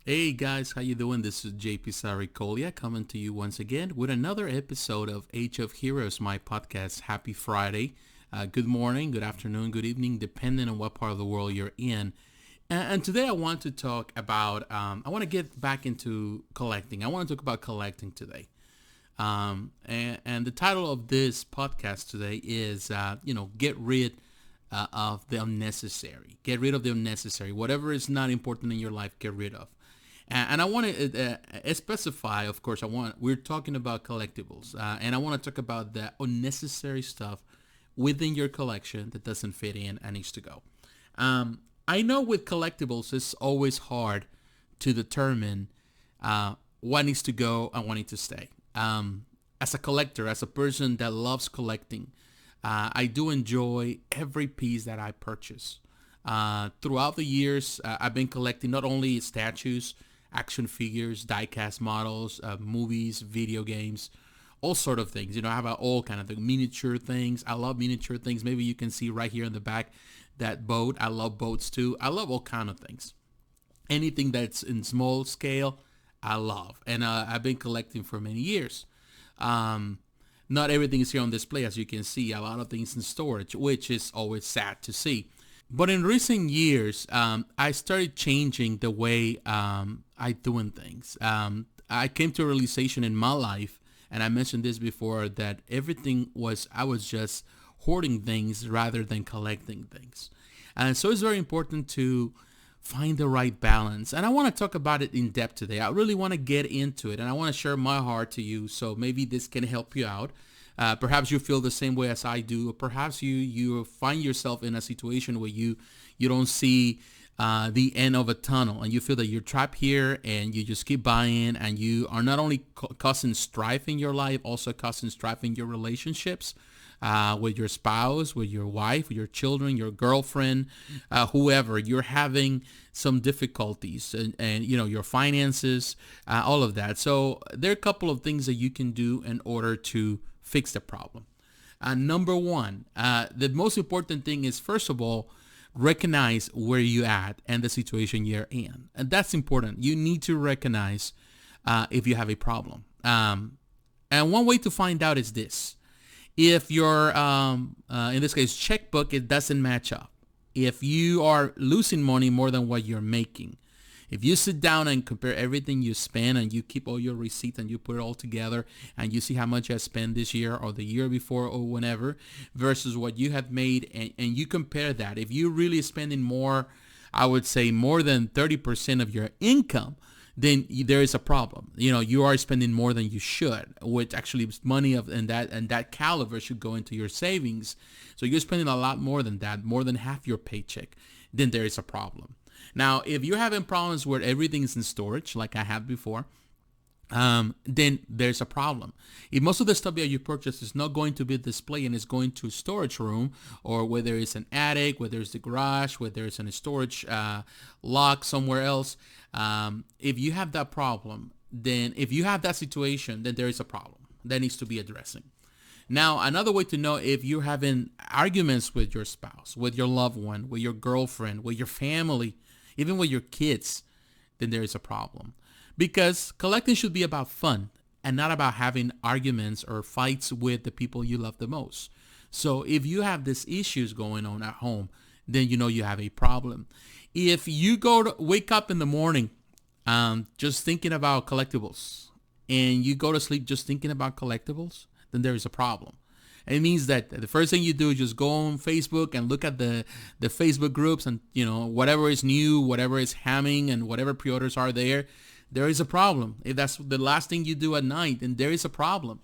Hey guys, how you doing? This is JP Saricolia coming to you once again with another episode of Age of Heroes, my podcast. Happy Friday. Good morning, good afternoon, good evening, depending on what part of the world you're in. And today I want to talk about, I want to get back into collecting. I want to talk about collecting today. And the title of this podcast today is, get rid of the unnecessary. Get rid of the unnecessary. Whatever is not important in your life, get rid of. And I want to specify, of course, we're talking about collectibles. And I want to talk about the unnecessary stuff within your collection that doesn't fit in and needs to go. I know with collectibles, it's always hard to determine what needs to go and what needs to stay. As a collector, as a person that loves collecting, I do enjoy every piece that I purchase. Throughout the years, I've been collecting not only statues, action figures, die-cast models, movies, video games, all sort of things. I have all kind of the miniature things. I love miniature things. Maybe you can see right here in the back that boat. I love boats too. I love all kind of things. Anything that's in small scale, I love. And I've been collecting for many years. Not everything is here on display, as you can see. A lot of things in storage, which is always sad to see. But in recent years, I started changing the way I doing things. I came to a realization in my life, and I mentioned this before, that I was just hoarding things rather than collecting things. And so it's very important to find the right balance. And I want to talk about it in depth today. I really want to get into it, and I want to share my heart to you, so maybe this can help you out. Perhaps you feel the same way as I do, or perhaps you find yourself in a situation where you don't see the end of a tunnel, and you feel that you're trapped here, and you just keep buying, and you are not only causing strife in your life, also causing strife in your relationships with your spouse, with your wife, with your children, your girlfriend, whoever. You're having some difficulties, and your finances, all of that. So there are a couple of things that you can do in order to fix the problem. Number one, the most important thing is, first of all, recognize where you're at and the situation you're in. And that's important. You need to recognize if you have a problem. And one way to find out is this. If your, in this case, checkbook, it doesn't match up. If you are losing money more than what you're making. If you sit down and compare everything you spend, and you keep all your receipts and you put it all together, and you see how much you spent this year or the year before or whenever versus what you have made, and you compare that. If you're really spending more, I would say more than 30% of your income, then there is a problem. You are spending more than you should, which actually money and that caliber should go into your savings. So you're spending a lot more than that, more than half your paycheck, then there is a problem. Now, if you're having problems where everything is in storage, like I had before, then there's a problem. If most of the stuff that you purchase is not going to be displayed and is going to a storage room, or whether it's an attic, whether it's the garage, whether it's in a storage lock somewhere else, if you have that problem, then if you have that situation, then there is a problem that needs to be addressing. Now, another way to know if you're having arguments with your spouse, with your loved one, with your girlfriend, with your family, even with your kids, then there is a problem. Because collecting should be about fun and not about having arguments or fights with the people you love the most. So if you have these issues going on at home, then you have a problem. If you wake up in the morning just thinking about collectibles, and you go to sleep just thinking about collectibles, then there is a problem. It means that the first thing you do is just go on Facebook and look at the Facebook groups, and whatever is new, whatever is hamming, and whatever pre-orders are there is a problem. If that's the last thing you do at night, then there is a problem.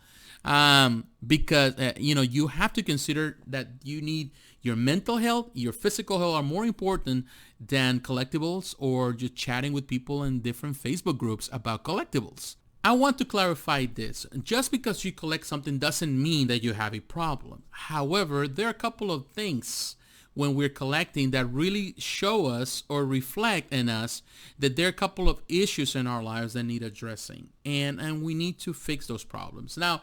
Because you have to consider that you need your mental health, your physical health are more important than collectibles or just chatting with people in different Facebook groups about collectibles. I want to clarify this. Just because you collect something doesn't mean that you have a problem. However, there are a couple of things when we're collecting that really show us or reflect in us that there are a couple of issues in our lives that need addressing. And we need to fix those problems. Now,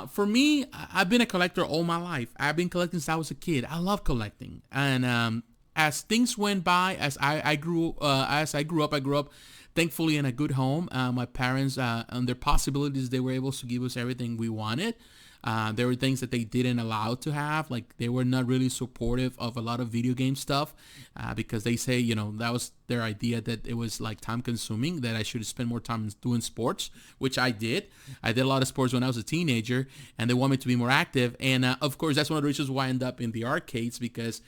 for me, I've been a collector all my life. I've been collecting since I was a kid. I love collecting. And as things went by, as I grew up, thankfully in a good home. My parents, on their possibilities, they were able to give us everything we wanted. There were things that they didn't allow to have, like they were not really supportive of a lot of video game stuff, because they say, that was their idea, that it was like time consuming, that I should spend more time doing sports, which I did. I did a lot of sports when I was a teenager, and they want me to be more active. And of course, that's one of the reasons why I ended up in the arcades, because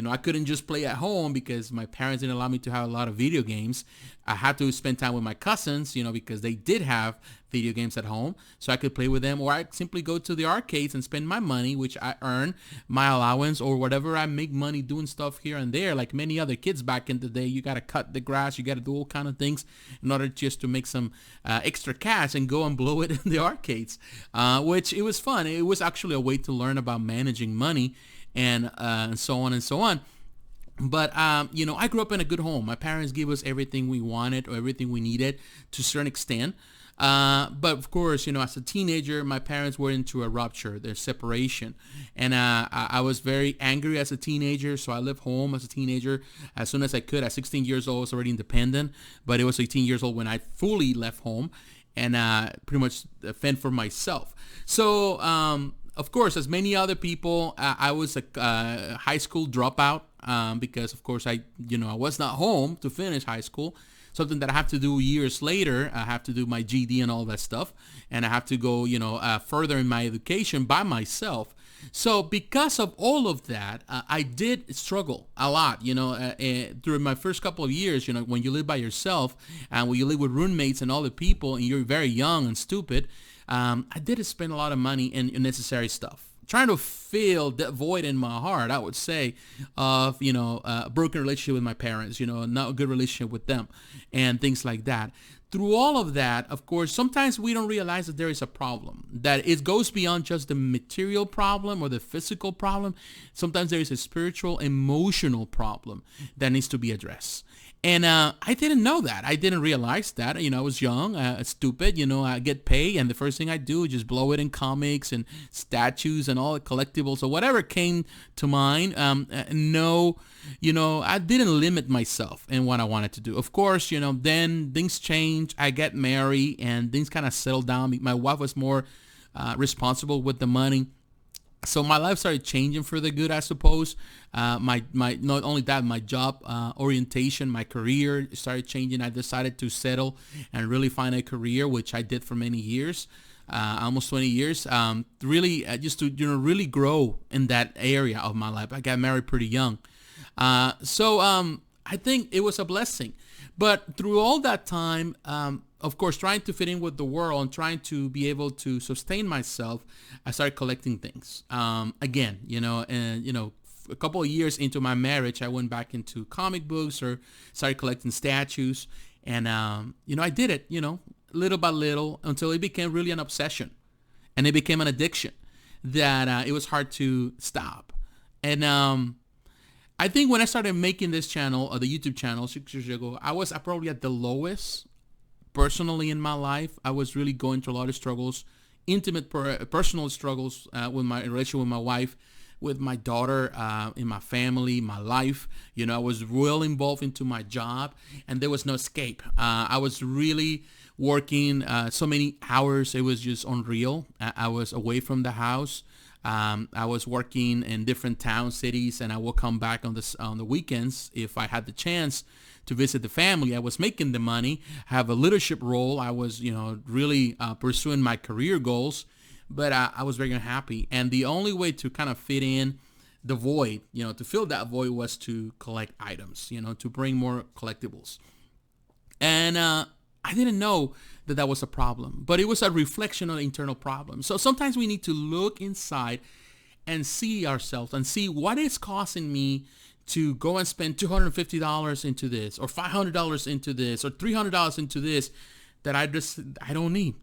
I couldn't just play at home because my parents didn't allow me to have a lot of video games. I had to spend time with my cousins, because they did have video games at home, so I could play with them, or I'd simply go to the arcades and spend my money, which I earn, my allowance, or whatever I make money doing stuff here and there. Like many other kids back in the day, you got to cut the grass, you got to do all kind of things in order just to make some extra cash and go and blow it in the arcades, which it was fun. It was actually a way to learn about managing money and so on and so on. But, I grew up in a good home. My parents gave us everything we wanted, or everything we needed to a certain extent. But of course, as a teenager, my parents were into a rupture, their separation. And I was very angry as a teenager, so I left home as a teenager as soon as I could. At 16 years old, I was already independent, but it was 18 years old when I fully left home and pretty much fend for myself. So, of course, as many other people, I was a high school dropout because, of course, I was not home to finish high school. Something that I have to do years later. I have to do my GED and all that stuff, and I have to go, further in my education by myself. So because of all of that, I did struggle a lot, during my first couple of years, when you live by yourself and when you live with roommates and other people and you're very young and stupid, I did spend a lot of money in unnecessary stuff, trying to fill that void in my heart, I would say, of, a broken relationship with my parents, not a good relationship with them and things like that. Through all of that, of course, sometimes we don't realize that there is a problem, that it goes beyond just the material problem or the physical problem. Sometimes there is a spiritual, emotional problem that needs to be addressed. And I didn't know that. I didn't realize that. I was young, stupid. I get paid, and the first thing I do is just blow it in comics and statues and all the collectibles or whatever came to mind. No, I didn't limit myself in what I wanted to do. Of course, then things changed. I get married, and things kind of settled down. My wife was more responsible with the money. So my life started changing for the good, I suppose. My not only that, my job orientation, my career started changing. I decided to settle and really find a career, which I did for many years, almost 20 years. Really, just to really grow in that area of my life. I got married pretty young, so I think it was a blessing. But through all that time, of course, trying to fit in with the world and trying to be able to sustain myself, I started collecting things. Again, a couple of years into my marriage, I went back into comic books or started collecting statues. And, I did it, little by little until it became really an obsession. And it became an addiction that it was hard to stop. And I think when I started making this channel, or the YouTube channel 6 years ago, I was probably at the lowest personally in my life. I was really going through a lot of struggles, intimate personal struggles with my relationship with my wife, with my daughter, in my family, my life. I was well involved into my job, and there was no escape. I was really working so many hours. It was just unreal. I was away from the house. I was working in different towns, cities, and I would come back on the weekends if I had the chance to visit the family. I was making the money, have a leadership role. I was, really pursuing my career goals, but I was very unhappy. And the only way to kind of fit in the void, to fill that void, was to collect items, to bring more collectibles. And I didn't know that was a problem, but it was a reflection on an internal problem. So sometimes we need to look inside and see ourselves and see what is causing me to go and spend $250 into this, or $500 into this, or $300 into this that I don't need.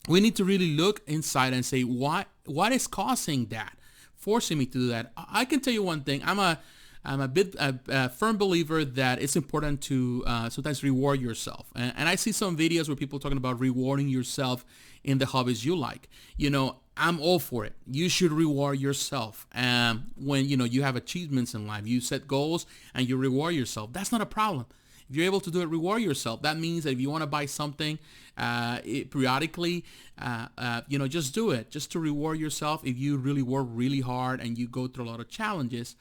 We need to really look inside and say, what is causing that, forcing me to do that? I can tell you one thing. I'm a I'm a firm believer that it's important to sometimes reward yourself. And I see some videos where people talking about rewarding yourself in the hobbies you like. I'm all for it. You should reward yourself. When, you have achievements in life, you set goals and you reward yourself. That's not a problem. If you're able to do it, reward yourself. That means that if you want to buy something periodically, just do it. Just to reward yourself if you really work really hard and you go through a lot of challenges.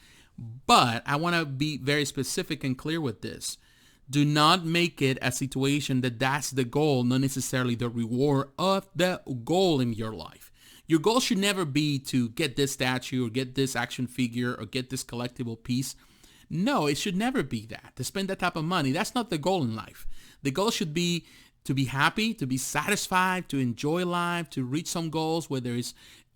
But I want to be very specific and clear with this. Do not make it a situation that that's the goal, not necessarily the reward of the goal in your life. Your goal should never be to get this statue or get this action figure or get this collectible piece. No, it should never be that. To spend that type of money, that's not the goal in life. The goal should be to be happy, to be satisfied, to enjoy life, to reach some goals, whether it's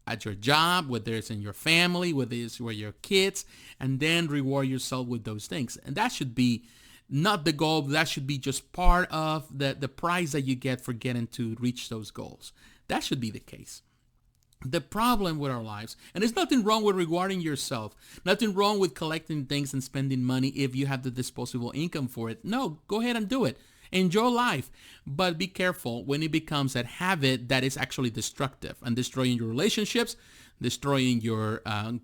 at your job, whether it's in your family, whether it's with your kids, and then reward yourself with those things. And that should be not the goal. That should be just part of the prize that you get for getting to reach those goals. That should be the case. The problem with our lives, and there's nothing wrong with rewarding yourself, nothing wrong with collecting things and spending money if you have the disposable income for it. No, go ahead and do it. Enjoy life, but be careful when it becomes a habit that is actually destructive and destroying your relationships, destroying your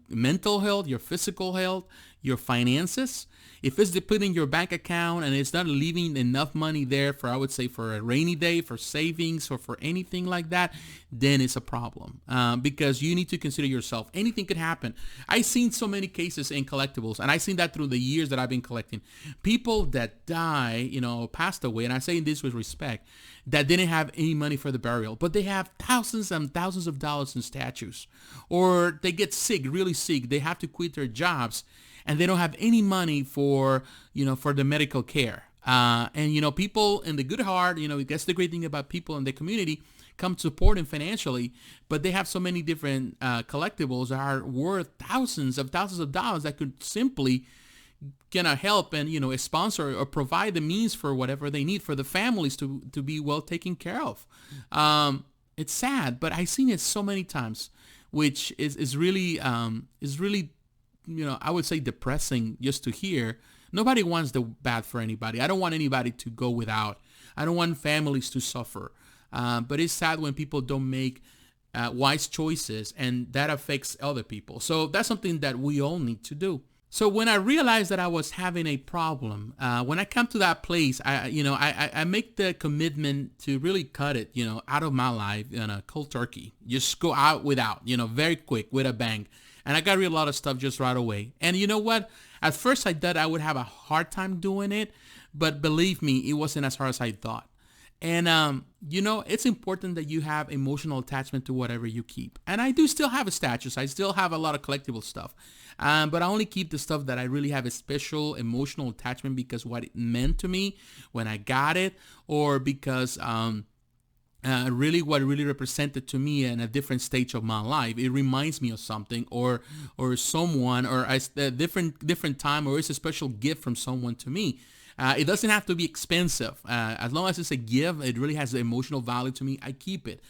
mental health, your physical health, your finances. If it's put in your bank account and it's not leaving enough money there for, I would say, for a rainy day, for savings, or for anything like that, then it's a problem because you need to consider yourself. Anything could happen. I've seen so many cases in collectibles, and I've seen that through the years that I've been collecting. People that die, passed away, and I say this with respect, that didn't have any money for the burial, but they have thousands and thousands of dollars in statues. Or they get sick, really sick. They have to quit their jobs, and they don't have any money for the medical care. And people in the good heart, that's the great thing about people in the community, come to support them financially, but they have so many different collectibles that are worth thousands of dollars that could simply help and sponsor or provide the means for whatever they need for the families to be well taken care of. It's sad, but I've seen it so many times, which is really I would say depressing just to hear. Nobody wants the bad for anybody. I don't want anybody to go without. I don't want families to suffer. But it's sad when people don't make wise choices, and that affects other people. So that's something that we all need to do. So when I realized that I was having a problem, when I come to that place, I make the commitment to really cut it, out of my life in a cold turkey. Just go out without, very quick with a bang. And I got rid of a lot of stuff just right away. And you know what? At first I thought I would have a hard time doing it, but believe me, it wasn't as hard as I thought. And, it's important that you have emotional attachment to whatever you keep. And I do still have a status. I still have a lot of collectible stuff. But I only keep the stuff that I really have a special emotional attachment because what it meant to me when I got it, or because really what it really represented to me in a different stage of my life. It reminds me of something or someone, or a different time, or it's a special gift from someone to me. It doesn't have to be expensive. As long as it's a gift, it really has emotional value to me. I keep it.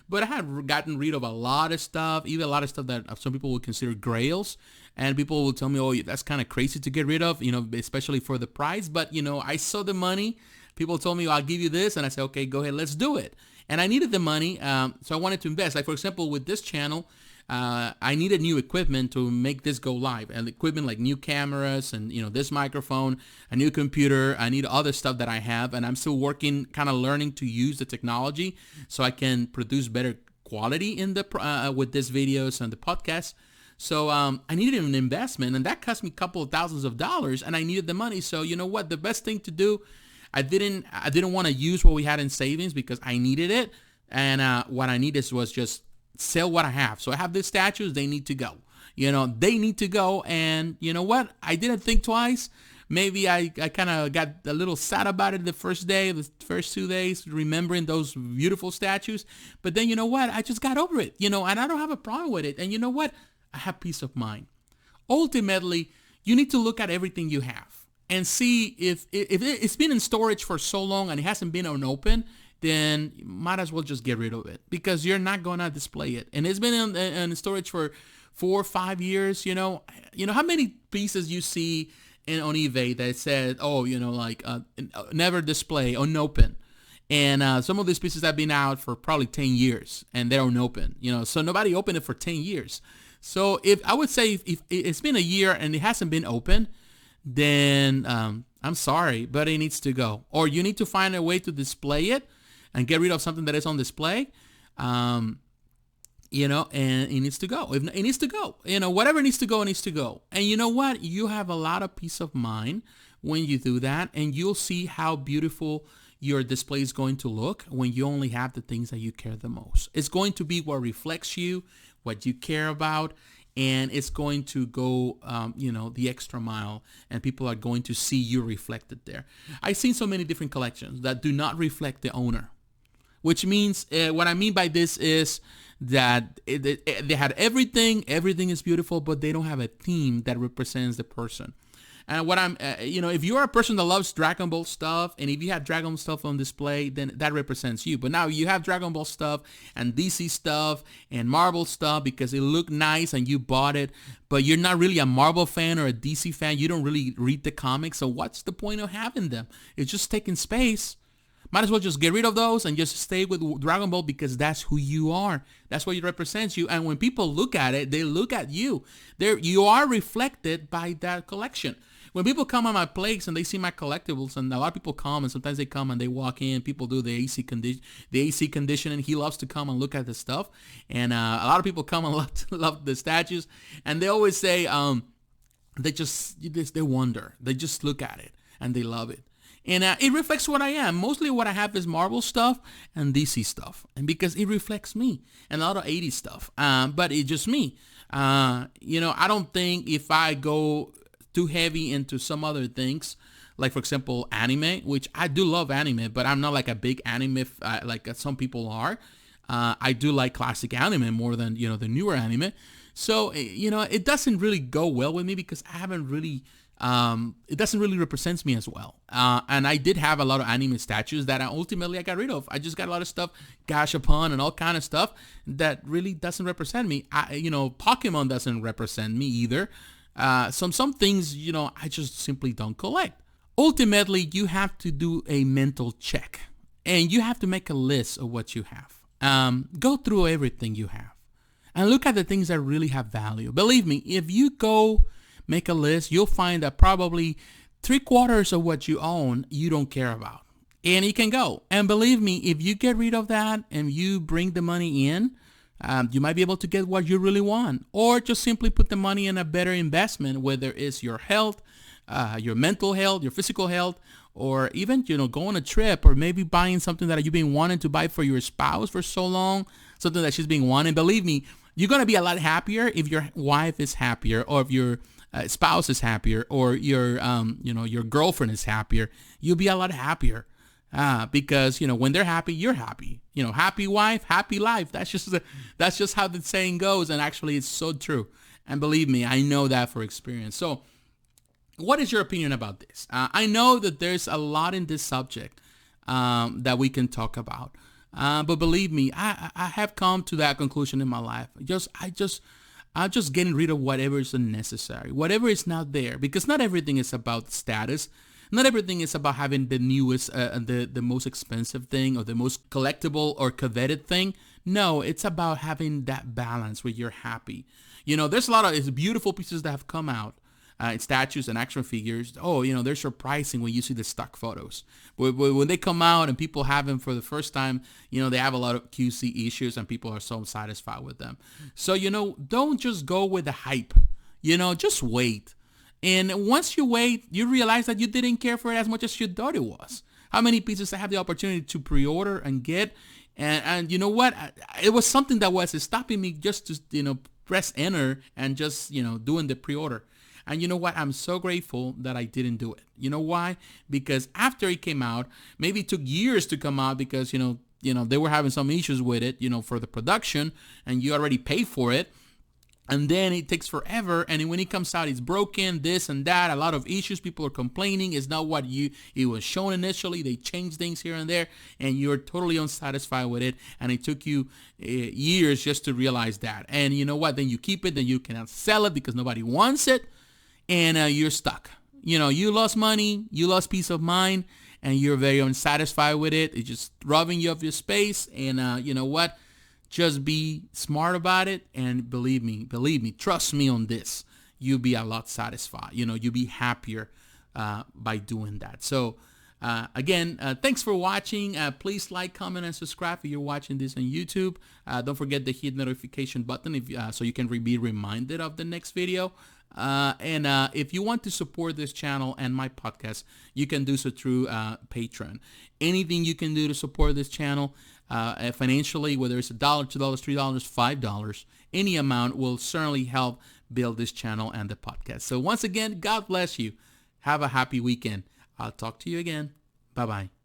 But I have gotten rid of a lot of stuff, even a lot of stuff that some people would consider grails. And people will tell me, oh, that's kind of crazy to get rid of, especially for the price. But, I saw the money. People told me, I'll give you this. And I said, okay, go ahead, let's do it. And I needed the money, so I wanted to invest. Like, for example, with this channel, I needed new equipment to make this go live. And equipment like new cameras and, this microphone, a new computer. I need other stuff that I have. And I'm still working, kind of learning to use the technology so I can produce better quality in the with these videos and the podcast. So I needed an investment, and that cost me a couple of thousands of dollars, and I needed the money. So you know what? The best thing to do, I didn't want to use what we had in savings because I needed it. And what I needed was just sell what I have. So I have these statues. They need to go. They need to go. And you know what? I didn't think twice. Maybe I kind of got a little sad about it the first 2 days, remembering those beautiful statues. But then you know what? I just got over it, and I don't have a problem with it. And you know what? I have peace of mind. Ultimately, you need to look at everything you have and see if it's been in storage for so long and it hasn't been unopened, then you might as well just get rid of it because you're not going to display it. And it's been in storage for 4 or 5 years. How many pieces you see on eBay that said, oh, never display, unopened. And some of these pieces have been out for probably 10 years and they're unopened, so nobody opened it for 10 years. So if I would say if it's been a year and it hasn't been open, then I'm sorry, but it needs to go. Or you need to find a way to display it and get rid of something that is on display. And it needs to go. If it needs to go, whatever needs to go, it needs to go. And you know what? You have a lot of peace of mind when you do that, and you'll see how beautiful your display is going to look when you only have the things that you care the most. It's going to be what reflects you, what you care about, and it's going to go, the extra mile, and people are going to see you reflected there. I've seen so many different collections that do not reflect the owner, which means what I mean by this is that they had everything is beautiful, but they don't have a theme that represents the person. And what if you're a person that loves Dragon Ball stuff, and if you have Dragon Ball stuff on display, then that represents you. But now you have Dragon Ball stuff and DC stuff and Marvel stuff because it looked nice and you bought it, but you're not really a Marvel fan or a DC fan. You don't really read the comics. So what's the point of having them? It's just taking space. Might as well just get rid of those and just stay with Dragon Ball because that's who you are. That's what represents you. And when people look at it, they look at you. You are reflected by that collection. When people come on my place and they see my collectibles, and a lot of people come, and sometimes they come and they walk in. People do the AC conditioning. He loves to come and look at the stuff, and a lot of people come and love the statues, and they always say they wonder. They just look at it and they love it. And it reflects what I am. Mostly what I have is Marvel stuff and DC stuff, and because it reflects me, and a lot of 80s stuff. But it's just me. I don't think if I go too heavy into some other things, like for example anime, which I do love anime, but I'm not like a big anime like some people are. I do like classic anime more than the newer anime. So it doesn't really go well with me because I haven't really it doesn't really represent me as well. And I did have a lot of anime statues that ultimately I got rid of. I just got a lot of stuff, Gashapon and all kind of stuff that really doesn't represent me. Pokemon doesn't represent me either. Some things, I just simply don't collect. Ultimately, you have to do a mental check, and you have to make a list of what you have. Go through everything you have and look at the things that really have value. Believe me, if you go make a list, you'll find that probably 3/4 of what you own, you don't care about, and it can go. And believe me, if you get rid of that and you bring the money in, you might be able to get what you really want, or just simply put the money in a better investment, whether it's your health, your mental health, your physical health, or even, go on a trip, or maybe buying something that you've been wanting to buy for your spouse for so long, something that she's been wanting. Believe me, you're going to be a lot happier if your wife is happier, or if your spouse is happier, or your girlfriend is happier. You'll be a lot happier. Because when they're happy, you're happy. Happy wife, happy life. That's just how the saying goes, and actually, it's so true. And believe me, I know that for experience. So, what is your opinion about this? I know that there's a lot in this subject that we can talk about, but believe me, I have come to that conclusion in my life. I'm just getting rid of whatever is unnecessary, whatever is not there, because not everything is about status. Not everything is about having the newest, the most expensive thing, or the most collectible or coveted thing. No, it's about having that balance where you're happy. There's a lot of beautiful pieces that have come out, statues and action figures. Oh, they're surprising when you see the stock photos. When they come out and people have them for the first time, they have a lot of QC issues and people are so satisfied with them. So, don't just go with the hype. Just wait. And once you wait, you realize that you didn't care for it as much as you thought it was. How many pieces I have the opportunity to pre-order and get? And you know what? It was something that was stopping me just to, press enter and just, doing the pre-order. And you know what? I'm so grateful that I didn't do it. You know why? Because after it came out, maybe it took years to come out because, they were having some issues with it, for the production, and you already paid for it. and then it takes forever, and then when it comes out, it's broken, this and that, a lot of issues, people are complaining, it's not what it was shown initially, they changed things here and there, and you're totally unsatisfied with it, and it took you years just to realize that. And you know what, then you keep it, then you cannot sell it because nobody wants it, and you're stuck. You lost money, you lost peace of mind, and you're very unsatisfied with it. It's just robbing you of your space, and you know what? Just be smart about it, and believe me, trust me on this. You'll be a lot satisfied. You'll be happier by doing that. So again, thanks for watching. Please like, comment, and subscribe if you're watching this on YouTube. Don't forget to hit notification button so you can be reminded of the next video. And if you want to support this channel and my podcast, you can do so through Patreon. Anything you can do to support this channel financially, whether it's $1, $2, $3, $5, any amount will certainly help build this channel and the podcast. So once again, God bless you. Have a happy weekend. I'll talk to you again. Bye-bye.